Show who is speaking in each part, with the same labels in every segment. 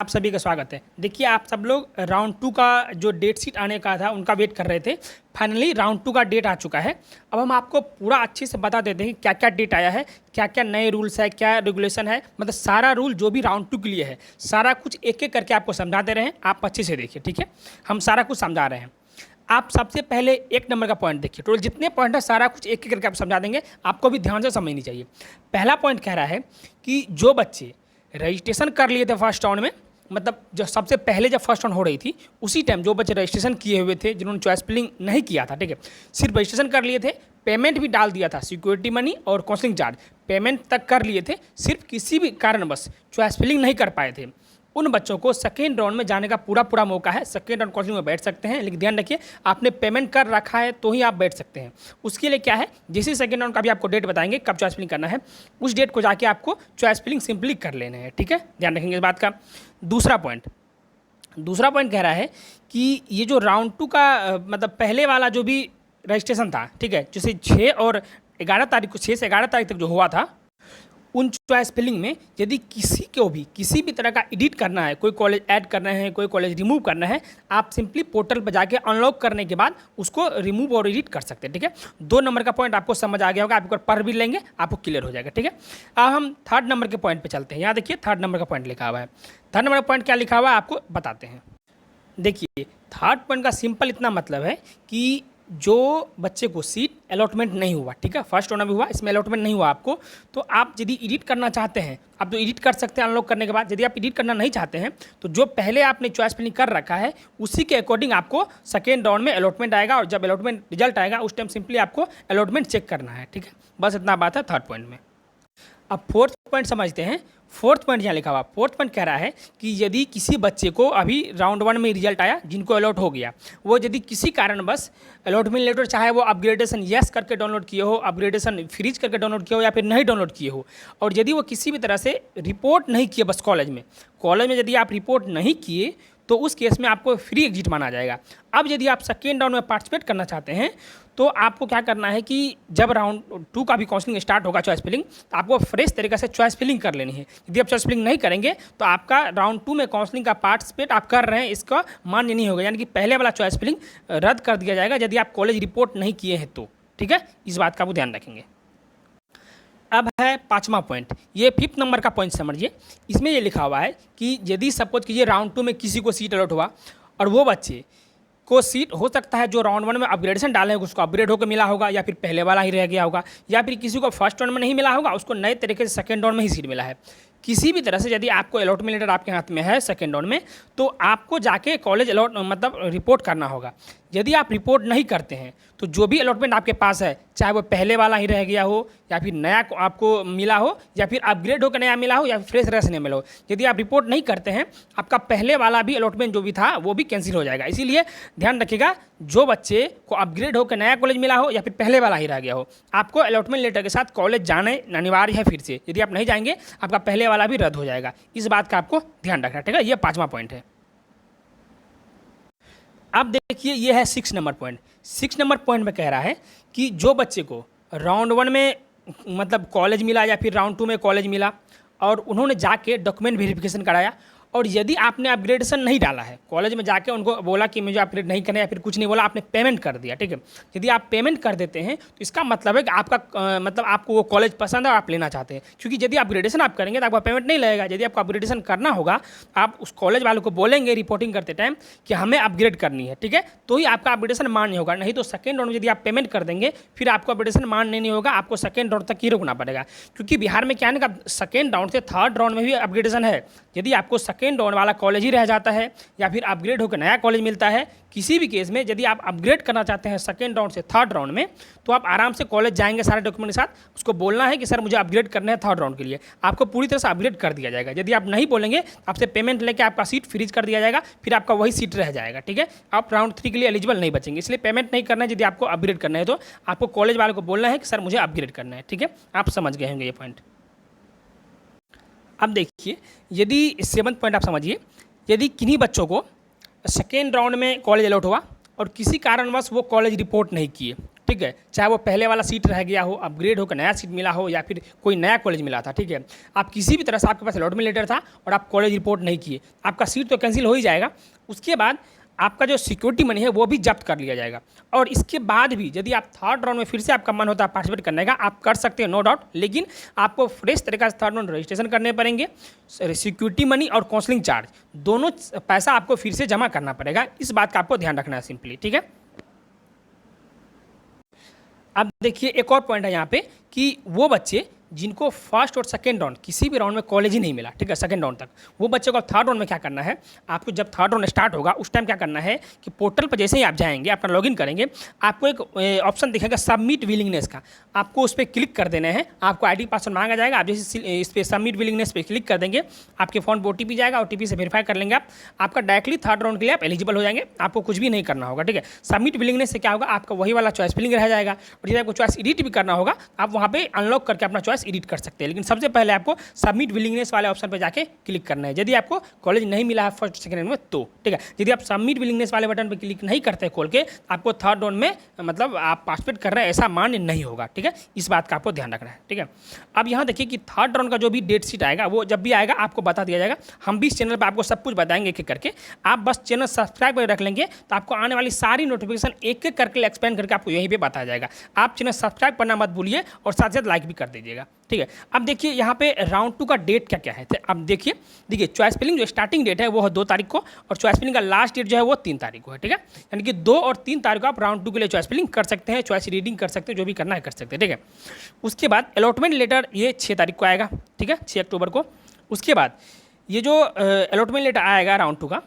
Speaker 1: आप सभी का स्वागत है। देखिए, आप सब लोग राउंड 2 का जो डेट शीट आने का था उनका वेट कर रहे थे। फाइनली राउंड 2 का डेट आ चुका है। अब हम आपको पूरा अच्छे से बता देते हैं कि क्या क्या डेट आया है, क्या क्या नए रूल्स है, क्या रेगुलेशन है, मतलब सारा रूल जो भी राउंड 2 के लिए है सारा कुछ एक एक करके आपको समझा दे रहे हैं। आप अच्छे से देखिए, ठीक है। हम सारा कुछ समझा रहे हैं। आप सबसे पहले 1 नंबर का पॉइंट देखिए। टोटल जितने पॉइंट है सारा कुछ एक एक करके आप समझा देंगे, आपको भी ध्यान से समझनी चाहिए। पहला पॉइंट कह रहा है कि जो बच्चे रजिस्ट्रेशन कर लिए थे फर्स्ट राउंड में, मतलब जो सबसे पहले जब फर्स्ट राउंड हो रही थी उसी टाइम जो बच्चे रजिस्ट्रेशन किए हुए थे, जिन्होंने चॉइस फिलिंग नहीं किया था, ठीक है, सिर्फ रजिस्ट्रेशन कर लिए थे, पेमेंट भी डाल दिया था, सिक्योरिटी मनी और काउंसलिंग चार्ज पेमेंट तक कर लिए थे, सिर्फ किसी भी कारणवश चॉइस फिलिंग नहीं कर पाए थे, उन बच्चों को सेकेंड राउंड में जाने का पूरा मौका है। सेकेंड राउंड काउंसलिंग में बैठ सकते हैं, लेकिन ध्यान रखिए आपने पेमेंट कर रखा है तो ही आप बैठ सकते हैं। उसके लिए क्या है, जैसे सेकेंड राउंड का भी आपको डेट बताएंगे कब चॉइस फिलिंग करना है, उस डेट को जाके आपको चॉइस फिलिंग सिंपली कर लेना है, ठीक है। ध्यान रखेंगे इस बात का। दूसरा पॉइंट कह रहा है कि ये जो राउंड 2 का मतलब पहले वाला जो भी रजिस्ट्रेशन था, ठीक है, जैसे 6 और 11 तारीख को, 6 से 11 तारीख तक जो हुआ था, उन चॉइस फिलिंग में यदि किसी भी तरह का एडिट करना है, कोई कॉलेज ऐड करना है, कोई कॉलेज रिमूव करना है, आप सिंपली पोर्टल पर जाके अनलॉक करने के बाद उसको रिमूव और एडिट कर सकते हैं, ठीक है। 2 नंबर का पॉइंट आपको समझ आ गया होगा, आप एक बार पढ़ भी लेंगे आपको क्लियर हो जाएगा, ठीक है। अब हम 3rd नंबर के पॉइंट पे चलते हैं। यहाँ देखिए 3rd नंबर का पॉइंट लिखा हुआ है। 3rd नंबर का पॉइंट क्या लिखा हुआ है आपको बताते हैं। देखिए 3rd पॉइंट का सिंपल इतना मतलब है कि जो बच्चे को सीट अलॉटमेंट नहीं हुआ, ठीक है, फर्स्ट राउंड में हुआ, इसमें अलॉटमेंट नहीं हुआ आपको, तो आप यदि एडिट करना चाहते हैं आप तो एडिट कर सकते हैं अनलॉक करने के बाद। यदि आप एडिट करना नहीं चाहते हैं तो जो पहले आपने चॉइस फिलिंग कर रखा है उसी के अकॉर्डिंग आपको सेकेंड राउंड में अलॉटमेंट आएगा, और जब अलॉटमेंट रिजल्ट आएगा उस टाइम सिंपली आपको अलॉटमेंट चेक करना है, ठीक है। बस इतना बात है 3rd पॉइंट में। अब 4th पॉइंट समझते हैं। 4th पॉइंट यहाँ लिखा हुआ, 4th पॉइंट कह रहा है कि यदि किसी बच्चे को अभी राउंड 1 में रिजल्ट आया, जिनको अलॉट हो गया, वो यदि किसी कारणवश अलॉटमेंट लेटर चाहे वो अपग्रेडेशन यस करके डाउनलोड किए हो, अपग्रेडेशन फ्रीज करके डाउनलोड किए हो, या फिर नहीं डाउनलोड किए हो, और यदि वो किसी भी तरह से रिपोर्ट नहीं किए, बस कॉलेज में यदि आप रिपोर्ट नहीं किए तो उस केस में आपको फ्री एग्जिट माना जाएगा। अब यदि आप सेकेंड राउंड में पार्टिसिपेट करना चाहते हैं तो आपको क्या करना है कि जब राउंड 2 का भी काउंसलिंग स्टार्ट होगा चॉइस फिलिंग, तो आपको फ्रेश तरीके से चॉइस फिलिंग कर लेनी है। यदि आप चॉइस फिलिंग नहीं करेंगे तो आपका राउंड 2 में काउंसलिंग का पार्टिसिपेट आप कर रहे हैं इसका मान्य नहीं होगा, यानी कि पहले वाला चॉइस फिलिंग रद्द कर दिया जाएगा यदि आप कॉलेज रिपोर्ट नहीं किए हैं तो, ठीक है। इस बात का आप ध्यान रखेंगे। अब है 5वां पॉइंट, ये 5th नंबर का पॉइंट समझिए। इसमें ये लिखा हुआ है कि यदि सपोज कीजिए राउंड 2 में किसी को सीट अलॉट हुआ और वो बच्चे को सीट हो सकता है जो राउंड 1 में अपग्रेडेशन डाले होगा उसको अपग्रेड होकर मिला होगा, या फिर पहले वाला ही रह गया होगा, या फिर किसी को फर्स्ट राउंड में नहीं मिला होगा उसको नए तरीके से सेकेंड राउंड में ही सीट मिला है। किसी भी तरह से यदि आपको अलॉटमेंट लेटर आपके हाथ में है सेकेंड राउंड में, तो आपको जाके कॉलेज मतलब रिपोर्ट करना होगा। यदि आप रिपोर्ट नहीं करते हैं तो जो भी अलॉटमेंट आपके पास है, चाहे वो पहले वाला ही रह गया हो, या फिर नया आपको मिला हो, या फिर अपग्रेड होकर नया मिला हो, या फिर फ्रेश रस नहीं मिला हो, यदि आप रिपोर्ट नहीं करते हैं आपका पहले वाला भी अलॉटमेंट जो भी था वो भी कैंसिल हो जाएगा। इसीलिए ध्यान रखिएगा, जो बच्चे को अपग्रेड होकर नया कॉलेज मिला हो या फिर पहले वाला ही रह गया हो, आपको अलॉटमेंट लेटर के साथ कॉलेज जाना अनिवार्य है फिर से। यदि आप नहीं जाएंगे आपका पहले वाला भी रद्द हो जाएगा। इस बात का आपको ध्यान रखना, ठीक है। ये 5वां पॉइंट है। अब देखिए ये है 6 नंबर पॉइंट। 6 नंबर पॉइंट में कह रहा है कि जो बच्चे को राउंड 1 में मतलब कॉलेज मिला या फिर राउंड 2 में कॉलेज मिला और उन्होंने जाके डॉक्यूमेंट वेरिफिकेशन कराया, और यदि आपने अपग्रेडेशन नहीं डाला है, कॉलेज में जाके उनको बोला कि मुझे अपग्रेड नहीं करना, या फिर कुछ नहीं बोला, आपने पेमेंट कर दिया, ठीक है। यदि आप पेमेंट कर देते हैं तो इसका मतलब है कि आपका मतलब आपको वो कॉलेज पसंद है और आप लेना चाहते हैं, क्योंकि यदि अपग्रेडेशन आप करेंगे तो आपका पेमेंट नहीं लगेगा। यदि आपको अपग्रेडेशन करना होगा आप उस कॉलेज वालों को बोलेंगे रिपोर्टिंग करते टाइम कि हमें अपग्रेड करनी है, ठीक है, तो ही आपका अपग्रेडेशन मान्य होगा। नहीं तो सेकेंड राउंड में यदि आप पेमेंट कर देंगे फिर आपको अपग्रेडेशन मान्य नहीं होगा, आपको सेकेंड राउंड तक ही रुकना पड़ेगा। क्योंकि बिहार में क्या है ना, सेकेंड राउंड से 3rd राउंड में भी अपग्रेडेशन है। यदि आपको सेकेंड राउंड वाला कॉलेज ही रह जाता है या फिर अपग्रेड होकर नया कॉलेज मिलता है, किसी भी केस में यदि आप अपग्रेड करना चाहते हैं सेकेंड राउंड से 3rd राउंड में, तो आप आराम से कॉलेज जाएंगे सारे डॉक्यूमेंट के साथ, उसको बोलना है कि सर मुझे अपग्रेड करना है 3rd राउंड के लिए, आपको पूरी तरह से अपग्रेड कर दिया जाएगा। यदि आप नहीं बोलेंगे आपसे पेमेंट लेके आपका सीट फ्रीज कर दिया जाएगा, फिर आपका वही सीट रह जाएगा, ठीक है। आप राउंड 3 के लिए एलिजिबल नहीं बचेंगे, इसलिए पेमेंट नहीं करना है। यदि आपको अपग्रेड करना है तो आपको कॉलेज वालों को बोलना है कि सर मुझे अपग्रेड करना है, ठीक है। आप समझ गए होंगे ये पॉइंट। अब देखिए यदि 7th पॉइंट आप समझिए, यदि किन्हीं बच्चों को सेकेंड राउंड में कॉलेज अलॉट हुआ और किसी कारणवश वो कॉलेज रिपोर्ट नहीं किए, ठीक है, चाहे वो पहले वाला सीट रह गया हो, अपग्रेड होकर नया सीट मिला हो, या फिर कोई नया कॉलेज मिला था, ठीक है, आप किसी भी तरह से आपके पास अलॉटमेंट लेटर था और आप कॉलेज रिपोर्ट नहीं किए, आपका सीट तो कैंसिल हो ही जाएगा। उसके बाद आपका जो सिक्योरिटी मनी है वो भी जब्त कर लिया जाएगा। और इसके बाद भी यदि आप थर्ड राउंड में फिर से आपका मन होता है पार्टिसिपेट करने का, आप कर सकते हैं, नो डाउट, लेकिन आपको फ्रेश तरीके से थर्ड राउंड रजिस्ट्रेशन करने पड़ेंगे, सिक्योरिटी मनी और काउंसलिंग चार्ज दोनों पैसा आपको फिर से जमा करना पड़ेगा। इस बात का आपको ध्यान रखना है सिंपली, ठीक है। अब देखिए एक और पॉइंट है यहाँ पे कि वो बच्चे जिनको फर्स्ट और सेकंड राउंड किसी भी राउंड में कॉलेज ही नहीं मिला, ठीक है, सेकंड राउंड तक, वो बच्चे को थर्ड राउंड में क्या करना है, आपको जब थर्ड राउंड स्टार्ट होगा उस टाइम क्या करना है कि पोर्टल पर जैसे ही आप जाएंगे, अपना लॉगिन करेंगे, आपको एक ऑप्शन दिखेगा सबमिट विलिंगनेस का, आपको उस पर क्लिक कर देना है। आपको ID पासवर्ड मांगा जाएगा, आप जैसे इस पर सबमिट विलिंगनेस पे क्लिक कर देंगे, आपके फ़ोन पर OTP जाएगा, OTP से वेरीफाई कर लेंगे आप, आपका डायरेक्टली थर्ड राउंड के लिए आप एलिजिबल हो जाएंगे, आपको कुछ भी नहीं करना होगा, ठीक है। सबमिट विलिंगनेस से क्या होगा, आपका वही वाला चॉइस फिलिंग रह जाएगा, और यदि आपको चॉइस एडिट भी करना होगा आप वहाँ पे अनलॉक करके अपना चॉइस एडिट कर सकते हैं। लेकिन सबसे पहले आपको सबमिट विलिंगनेस वाले ऑप्शन पे जाके क्लिक करना है, यदि आपको कॉलेज नहीं मिला है फर्स्ट सेकंड में तो, ठीक है। यदि आप सबमिट विलिंगनेस वाले बटन पे क्लिक नहीं करते खोल के, आपको थर्ड राउंड में मतलब आप पार्टिसिपेट कर रहे हैं ऐसा मान्य नहीं होगा, ठीक है। इस बात का आपको ध्यान रखना है, ठीक है। अब यहाँ देखिए कि थर्ड राउंड का जो भी डेट शीट आएगा वो जब भी आएगा आपको बता दिया जाएगा। हम भी इस चैनल पर आपको सब कुछ बताएंगे एक एक करके, आप बस चैनल सब्सक्राइब कर रख लेंगे तो आपको आने वाली सारी नोटिफिकेशन एक एक करके एक्सप्लेन करके आपको यहीं पर बताया जाएगा। आप चैनल सब्सक्राइब करना मत भूलिए और साथ साथ लाइक भी कर दीजिएगा, ठीक है। अब देखिए यहाँ पे राउंड 2 का डेट क्या क्या है, तो अब देखिए चॉइस फिलिंग जो स्टार्टिंग डेट है वो है 2 तारीख को, और चॉइस फिलिंग का लास्ट डेट जो है वो 3 तारीख को है, ठीक है। यानी कि 2 और 3 तारीख को आप राउंड 2 के लिए चॉइस फिलिंग कर सकते हैं, चॉइस रीडिंग कर सकते हैं, जो भी करना है कर सकते हैं, ठीक है। उसके बाद अलॉटमेंट लेटर ये 6 तारीख को आएगा, ठीक है, 6 अक्टूबर को। उसके बाद ये जो अलॉटमेंट लेटर आएगा राउंड 2 का,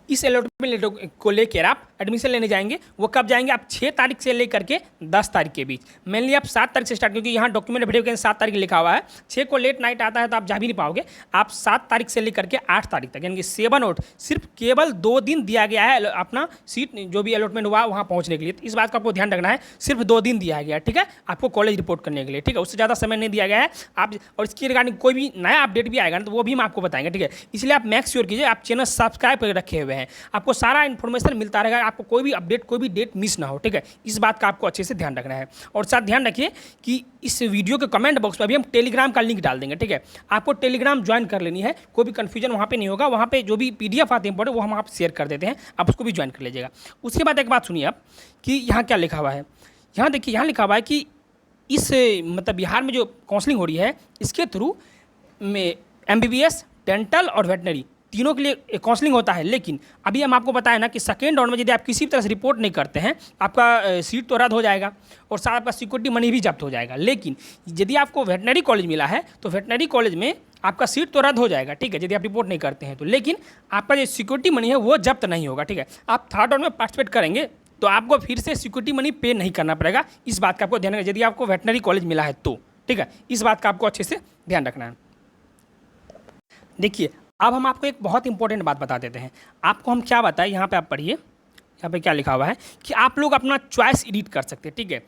Speaker 1: इस अलॉटमेंट लेटर को लेकर आप एडमिशन लेने जाएंगे, वो कब जाएंगे, आप 6 तारीख से लेकर के 10 तारीख के बीच, मेनली आप 7 तारीख से स्टार्ट, क्योंकि यहाँ डॉक्यूमेंट वीडियो के 7 तारीख लिखा हुआ है, 6 को लेट नाइट आता है तो आप जा भी नहीं पाओगे। आप 7 तारीख से लेकर के 8 तारीख तक, यानी कि 7 और सिर्फ केवल 2 दिन दिया गया है अपना सीट जो भी अलॉटमेंट हुआ वहाँ पहुँचने के लिए। इस बात का आपको ध्यान रखना है, सिर्फ 2 दिन दिया गया है, ठीक है, आपको कॉलेज रिपोर्ट करने के लिए, ठीक है, उससे ज़्यादा समय नहीं दिया गया है। आप और इसके रिगार्डिंग कोई भी नया अपडेट भी आएगा ना तो वो भी हम आपको बताएंगे, ठीक है। इसलिए आप मेक श्योर कीजिए आप चैनल सब्सक्राइब करके रखे हुए हैं, आपको सारा इन्फॉर्मेशन मिलता रहेगा, आपको कोई भी अपडेट कोई भी डेट मिस ना हो, ठीक है। इस बात का आपको अच्छे से ध्यान रखना है। और साथ ध्यान रखिए कि इस वीडियो के कमेंट बॉक्स में अभी हम टेलीग्राम का लिंक डाल देंगे, ठीक है, आपको टेलीग्राम ज्वाइन कर लेनी है, कोई भी कन्फ्यूजन वहाँ पे नहीं होगा, वहाँ पे जो भी PDF आते हैं इंपॉर्टेंट वो हम आप शेयर कर देते हैं, आप उसको भी ज्वाइन कर लीजिएगा। उसके बाद एक बात सुनिए आप कि यहाँ क्या लिखा हुआ है, यहाँ देखिए यहाँ लिखा हुआ है कि इस मतलब बिहार में जो काउंसलिंग हो रही है इसके थ्रू में MBBS, डेंटल और वेटनरी तीनों के लिए काउंसलिंग होता है। लेकिन अभी हम आपको बताया ना कि सेकेंड राउंड में यदि आप किसी भी तरह से रिपोर्ट नहीं करते हैं आपका सीट तो रद्द हो जाएगा और साथ आपका सिक्योरिटी मनी भी जब्त हो जाएगा। लेकिन यदि आपको वेटनरी कॉलेज मिला है तो वेटनरी कॉलेज में आपका सीट तो रद्द हो जाएगा, ठीक है, यदि आप रिपोर्ट नहीं करते हैं तो, लेकिन आपका जो सिक्योरिटी मनी है वो जब्त नहीं होगा, ठीक है। आप थर्ड राउंड में पार्टिसिपेट करेंगे तो आपको फिर से सिक्योरिटी मनी पे नहीं करना पड़ेगा। इस बात का आपको ध्यान रखना, यदि आपको वेटनरी कॉलेज मिला है तो, ठीक है, इस बात का आपको अच्छे से ध्यान रखना है। देखिए अब हम आपको एक बहुत इंपॉर्टेंट बात बता देते हैं। आपको हम क्या बताएं, यहाँ पे आप पढ़िए, यहाँ पे क्या लिखा हुआ है कि आप लोग अपना चॉइस एडिट कर सकते हैं, ठीक है।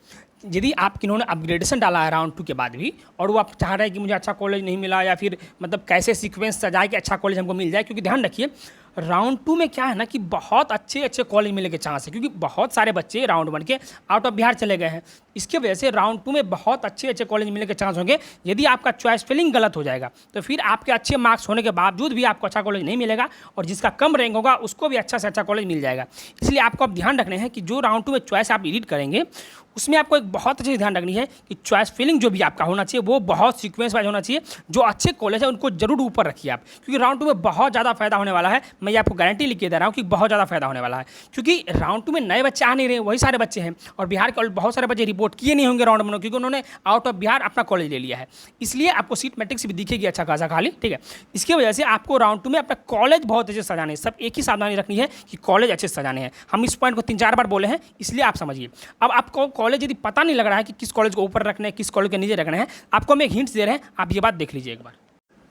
Speaker 1: यदि आप किन्होंने अपग्रेडेशन डाला है राउंड 2 के बाद भी और वो आप चाह रहे हैं कि मुझे अच्छा कॉलेज नहीं मिला या फिर मतलब कैसे सीक्वेंस सजाए कि अच्छा कॉलेज हमको मिल जाए, क्योंकि ध्यान रखिए राउंड 2 में क्या है ना कि बहुत अच्छे अच्छे कॉलेज मिलने के चांस है, क्योंकि बहुत सारे बच्चे राउंड 1 के आउट ऑफ बिहार चले गए हैं। इसकी वजह से राउंड 2 में बहुत अच्छे अच्छे कॉलेज मिलने के चांस होंगे। यदि आपका चॉइस फिलिंग गलत हो जाएगा तो फिर आपके अच्छे मार्क्स होने के बावजूद भी आपको अच्छा कॉलेज नहीं मिलेगा और जिसका कम रैंक होगा उसको भी अच्छा से अच्छा कॉलेज मिल जाएगा। इसलिए आपको अब ध्यान रखना है कि जो राउंड 2 में चॉइस आप एडिट करेंगे उसमें आपको एक बहुत अच्छे से ध्यान रखनी है कि चॉइस फिलिंग जो भी आपका होना चाहिए वो बहुत सीक्वेंस वाइज होना चाहिए। जो अच्छे कॉलेज है उनको जरूर ऊपर रखिए आप, क्योंकि राउंड 2 में बहुत ज़्यादा फायदा होने वाला है। मैं ये आपको गारंटी लिख के दे रहा हूँ कि बहुत ज़्यादा फायदा होने वाला है, क्योंकि राउंड 2 में नए बच्चे आ नहीं रहे, वही सारे बच्चे हैं और बिहार के बहुत सारे बच्चे रिपोर्ट किए नहीं होंगे राउंड 1 में, क्योंकि उन्होंने आउट ऑफ बिहार अपना कॉलेज ले लिया है। इसलिए आपको सीट मैट्रिक्स भी दिखेगी अच्छा खासा खाली, ठीक है। इसकी वजह से आपको राउंड 2 में अपना कॉलेज बहुत अच्छे से सजाने हैं। सब एक ही सावधानी रखनी है कि कॉलेज अच्छे से सजाने हैं। हम इस पॉइंट को 3-4 बार बोले हैं, इसलिए आप समझिए। अब आपको कॉलेज यदि पता नहीं लग रहा है कि किस कॉलेज को ऊपर रखना है किस कॉलेज के नीचे रखना है, आपको हम एक हिंट्स दे रहे हैं, आप ये बात देख लीजिए एक बार।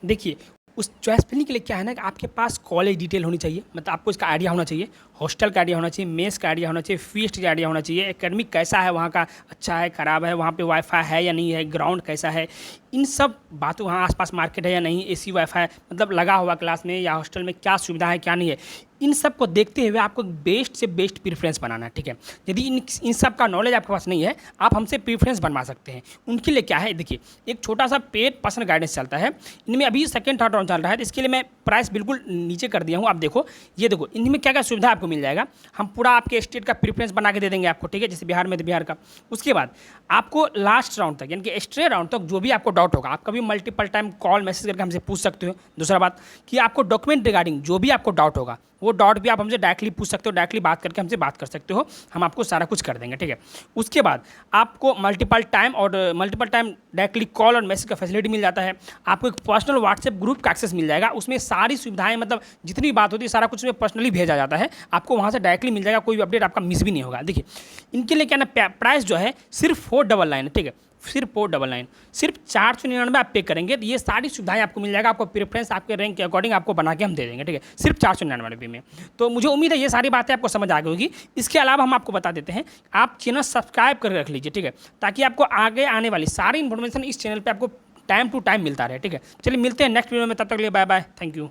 Speaker 1: देखिए उस चॉइस फिलिंग के लिए क्या है ना कि आपके पास कॉलेज डिटेल होनी चाहिए, मतलब आपको इसका आइडिया होना चाहिए, हॉस्टल का आइडिया होना चाहिए, मेस का आइडिया होना चाहिए, फीस का आइडिया होना चाहिए, एकेडमिक कैसा है वहाँ का, अच्छा है ख़राब है, वहाँ पे वाईफाई है या नहीं है, ग्राउंड कैसा है, इन सब बातों, वहाँ आसपास मार्केट है या नहीं, AC वाईफाई मतलब लगा हुआ क्लास में या हॉस्टल में क्या सुविधा है क्या नहीं है, इन सब को देखते हुए आपको बेस्ट से बेस्ट प्रेफरेंस बनाना है, ठीक है। यदि इन सब का नॉलेज आपके पास नहीं है, आप हमसे प्रेफरेंस बनवा सकते हैं। उनके लिए क्या है, देखिए एक छोटा सा पेड पर्सनल गाइडेंस चलता है, इनमें अभी सेकंड थर्ड राउंड चल रहा है, तो इसके लिए मैं प्राइस बिल्कुल नीचे कर दिया हूँ। आप देखो, ये देखो इनमें क्या क्या सुविधा आपको मिल जाएगा। हम पूरा आपके स्टेट का प्रेफरेंस बना के दे देंगे आपको, ठीक है, जैसे बिहार में तो बिहार का। उसके बाद आपको लास्ट राउंड तक, यानी कि एक्स्ट्रा राउंड तक जो भी आपको डाउट होगा, आप कभी मल्टीपल टाइम कॉल मैसेज करके हमसे पूछ सकते हो। दूसरा बात कि आपको डॉक्यूमेंट रिगार्डिंग जो भी आपको डाउट होगा, वो डाउट भी आप हमसे डायरेक्टली पूछ सकते हो, डायरेक्टली बात करके हमसे बात कर सकते हो, हम आपको सारा कुछ कर देंगे, ठीक है। उसके बाद आपको मल्टीपल टाइम डायरेक्टली कॉल और मैसेज का फैसिलिटी मिल जाता है। आपको एक पर्सनल व्हाट्सएप ग्रुप का एक्सेस मिल जाएगा, उसमें सारी सुविधाएं, मतलब जितनी भी बात होती है सारा कुछ उसमें पर्सनली भेजा जाता है, आपको वहाँ से डायरेक्टली मिल जाएगा, कोई भी अपडेट आपका मिस भी नहीं होगा। देखिए इनके लिए क्या ना, प्राइस जो है सिर्फ 499 है, ठीक है, सिर्फ 499, सिर्फ 499 आप पे करेंगे तो ये सारी सुविधाएं आपको मिल जाएगा। आपको प्रेफरेंस आपके रैंक के अकॉर्डिंग आपको बना के हम दे देंगे, ठीक है, सिर्फ 499 में। तो मुझे उम्मीद है ये सारी बातें आपको समझ आ गई होगी। इसके अलावा हम आपको बता देते हैं, आप चैनल सब्सक्राइब करके रख लीजिए, ठीक है, ताकि आपको आगे आने वाली सारी इन्फॉर्मेशन इस चैनल पर आपको टाइम टू टाइम मिलता रहे, ठीक है। चलिए मिलते हैं नेक्स्ट वीडियो में, तब तक के लिए बाय बाय, थैंक यू।